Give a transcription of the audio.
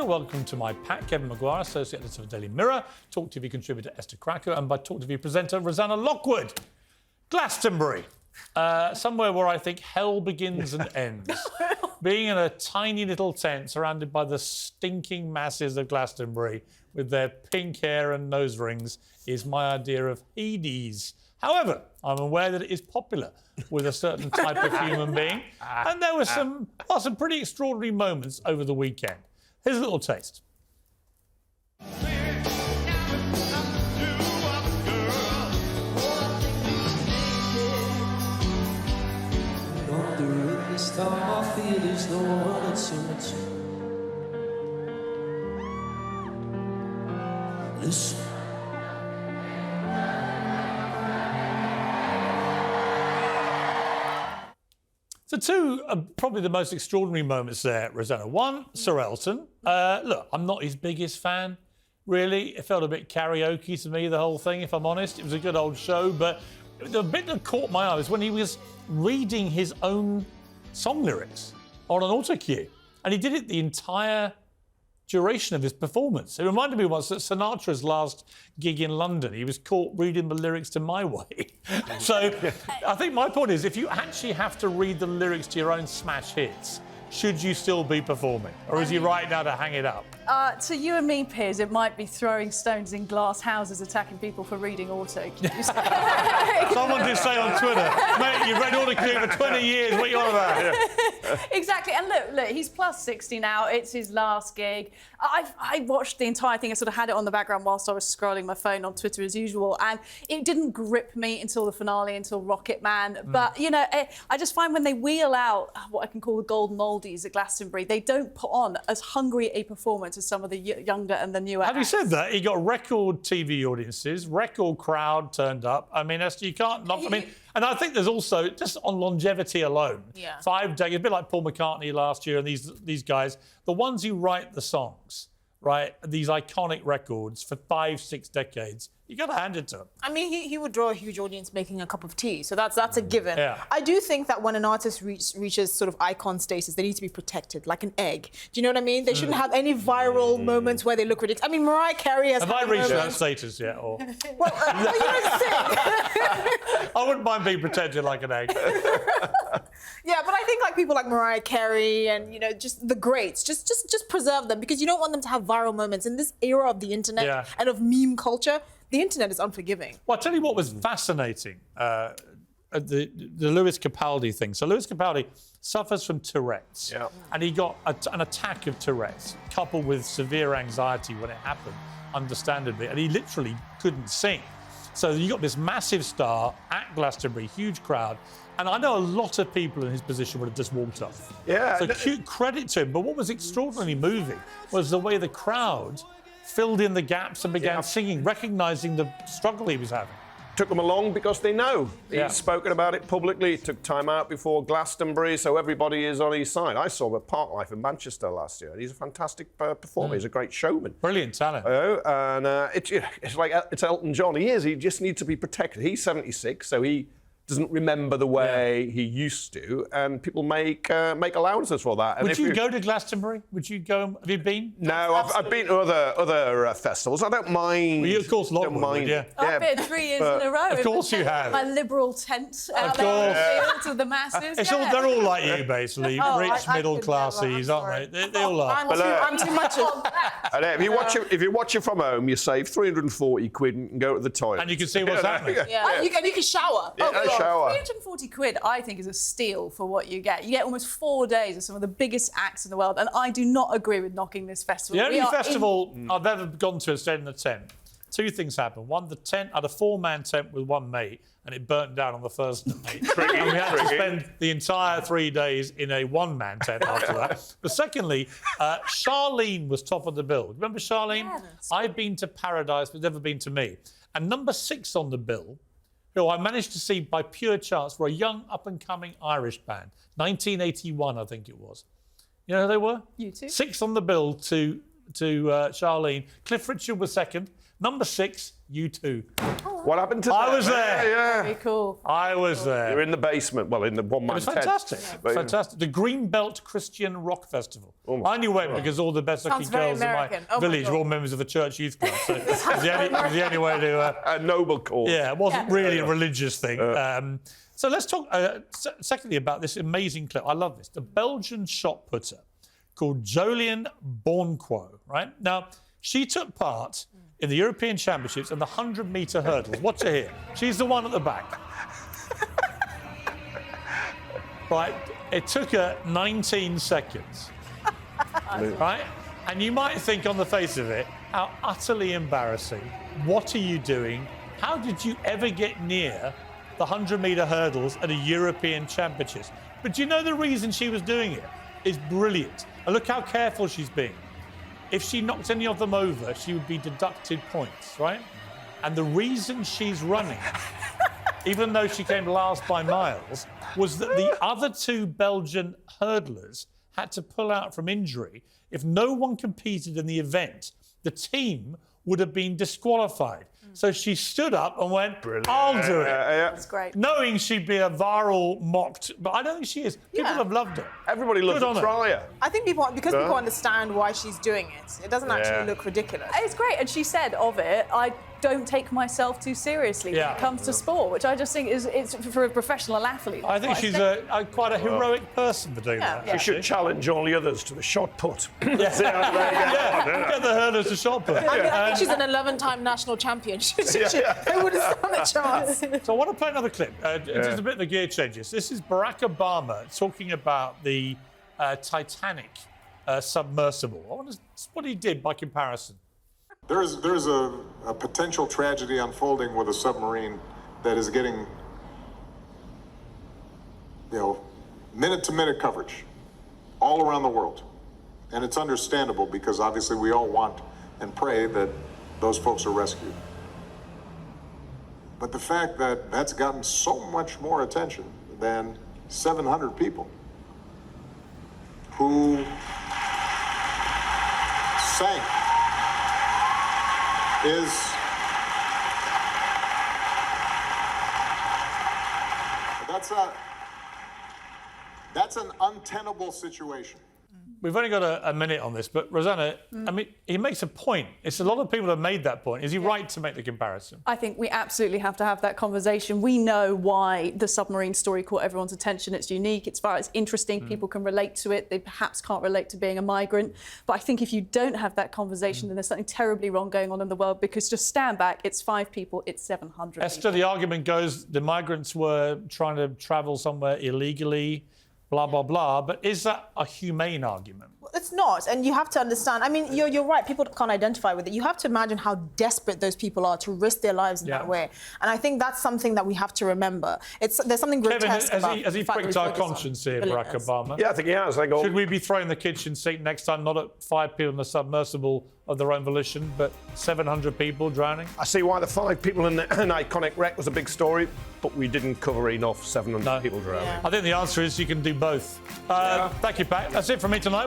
Welcome to my pack. Kevin Maguire, Associate Editor of Daily Mirror, Talk TV contributor Esther Krakow, and by Talk TV presenter Rosanna Lockwood. Glastonbury, somewhere where I think hell begins and ends. Being in a tiny little tent surrounded by the stinking masses of Glastonbury with their pink hair and nose rings is my idea of Hades. However, I'm aware that it is popular with a certain type of human being, and there were some pretty extraordinary moments over the weekend. Here's a little taste. Listen. So two probably the most extraordinary moments there, Rosanna. One, Sir Elton. Look, I'm not his biggest fan, really. It felt a bit karaoke to me, the whole thing, if I'm honest. It was a good old show, but the bit that caught my eye was when he was reading his own song lyrics on an auto cue. And he did it the entire duration of his performance. It reminded me once that Sinatra's last gig in London, he was caught reading the lyrics to My Way. So I think my point is, if you actually have to read the lyrics to your own smash hits, should you still be performing? Or is he right now to hang it up? To you and me, Piers, it might be throwing stones in glass houses, attacking people for reading auto cues. Someone did say on Twitter, mate, you've read auto cue for 20 years, what are you on about? Exactly, and look, he's plus 60 now, it's his last gig. I watched the entire thing, I sort of had it on the background whilst I was scrolling my phone on Twitter as usual, and it didn't grip me until the finale, until Rocket Man. But, you know, I just find when they wheel out what I can call the golden oldies at Glastonbury, they don't put on as hungry a performance as some of the younger and the newer Having acts. said that, he got record TV audiences, record crowd turned up. I mean, Esther, you can't knock... I mean, and I think there's also, just on longevity alone, 5 decades, a bit like Paul McCartney last year and these guys, the ones who write the songs, right, these iconic records for 5-6 decades, you got to hand it to him. I mean, he would draw a huge audience making a cup of tea, so that's a given. Yeah. I do think that when an artist reaches sort of icon status, they need to be protected, like an egg. Do you know what I mean? They shouldn't have any viral moments where they look ridiculous. I mean, Mariah Carey has... Have I reached that status yet? Or... Well, you know, I wouldn't mind being protected like an egg. Yeah, but I think like people like Mariah Carey and, you know, just the greats, just preserve them, because you don't want them to have viral moments. In this era of the internet and of meme culture, the internet is unforgiving. Well, I'll tell you what was fascinating, the Lewis Capaldi thing. So Lewis Capaldi suffers from Tourette's, and he got an attack of Tourette's, coupled with severe anxiety when it happened, understandably, and he literally couldn't sing. So you got this massive star at Glastonbury, huge crowd, and I know a lot of people in his position would have just walked off. Yeah. So credit to him. But what was extraordinarily moving was the way the crowd filled in the gaps and began singing, recognising the struggle he was having. Took them along because they know. He's spoken about it publicly. He took time out before Glastonbury, so everybody is on his side. I saw him at Parklife in Manchester last year. He's a fantastic performer. He's a great showman. Brilliant talent. And it's like it's Elton John. He is. He just needs to be protected. He's 76, so he doesn't remember the way he used to, and people make allowances for that. And Would you go to Glastonbury? Would you go? Have you been? No, I've been to other festivals. I don't mind. Well, you, of course, Lockwood, I've been 3 years in a row. Of course you have. My liberal tent out there in the field with the masses. They're all like you, basically. Rich, middle classes, aren't they? They all are. I'm too much of... And if you watch it from home, you save 340 quid and go to the toilet. And you can see what's happening. You can shower. Shower. 340 quid, I think, is a steal for what you get. You get almost 4 days of some of the biggest acts in the world, and I do not agree with knocking this festival. The only festival I've ever gone to and stayed in a tent, 2 things happened. One, the tent had a 4-man tent with one mate, and it burnt down on the first night. And we had to spend the entire 3 days in a 1-man tent after that. But secondly, Charlene was top of the bill. Remember Charlene? Yeah, I've been to Paradise, but never been to me. And number 6 on the bill, who I managed to see by pure chance, were a young up-and-coming Irish band. 1981, I think it was. You know who they were? U2. 6 on the bill to Charlene. Cliff Richard was second. Number 6, U2. Oh, What happened to I that? was there. Yeah. Very cool. I was there. You're in the basement. Well, in the one-man It was tent. fantastic. But, Fantastic. The Greenbelt Christian Rock Festival. Oh my I only went because all the best-looking Sounds very girls in my American. Oh my village were God. all members of the church youth club. So it was the only way to... A noble cause. yeah, it wasn't really a religious thing. So let's talk, secondly, about this amazing clip. I love this. The Belgian shot putter called Jolien Bonquo, right? Now, she took part in the European Championships and the 100-metre hurdles. Watch her here. She's the one at the back. Right? It took her 19 seconds. Right? And you might think on the face of it, how utterly embarrassing. What are you doing? How did you ever get near the 100-metre hurdles at a European Championships? But do you know the reason she was doing it? Is brilliant. And look how careful she's being. If she knocked any of them over, she would be deducted points, right? And the reason she's running, even though she came last by miles, was that the other two Belgian hurdlers had to pull out from injury. If no one competed in the event, the team would have been disqualified. So she stood up and went, I'll do it. That's great. Knowing she'd be a viral mocked, but I don't think she is. People have loved her. Everybody loves Good a on her. trier. I think people understand why she's doing it. It doesn't actually look ridiculous. It's great. And she said of it, I don't take myself too seriously when it comes to sport, which I just think it's for a professional athlete. I think she's quite a heroic person to do that. She should challenge all the others to the shot put. Get the hurdlers to shot put. I think she's an 11-time national champion. They would have done a chance. So I want to play another clip. Just a bit of the gear changes. This is Barack Obama talking about the Titanic submersible. I wonder what he did by comparison. There's a potential tragedy unfolding with a submarine that is getting, minute-to-minute coverage all around the world. And it's understandable because obviously we all want and pray that those folks are rescued. But the fact that that's gotten so much more attention than 700 people who sank that's an untenable situation. We've only got a minute on this, but Rosanna, I mean, he makes a point. It's a lot of people have made that point. Is he right to make the comparison? I think we absolutely have to have that conversation. We know why the submarine story caught everyone's attention. It's unique, it's interesting, people can relate to it. They perhaps can't relate to being a migrant. But I think if you don't have that conversation, then there's something terribly wrong going on in the world, because just stand back, it's 5 people, it's 700 Esther, people. the argument goes the migrants were trying to travel somewhere illegally, blah, blah, blah. But is that a humane argument? It's not, and you have to understand. I mean, you're right. People can't identify with it. You have to imagine how desperate those people are to risk their lives in that way. And I think that's something that we have to remember. There's something grotesque about has he the fact that pricked we our focus on conscience here, Barack billionaires. Obama? Yeah, I think he has. Should we be throwing the kitchen sink next time, not at 5 people in the submersible of their own volition, but 700 people drowning? I see why the 5 people in an iconic wreck was a big story, but we didn't cover enough 700 people drowning. I think the answer is you can do both. Thank you, Pat. That's it from me tonight.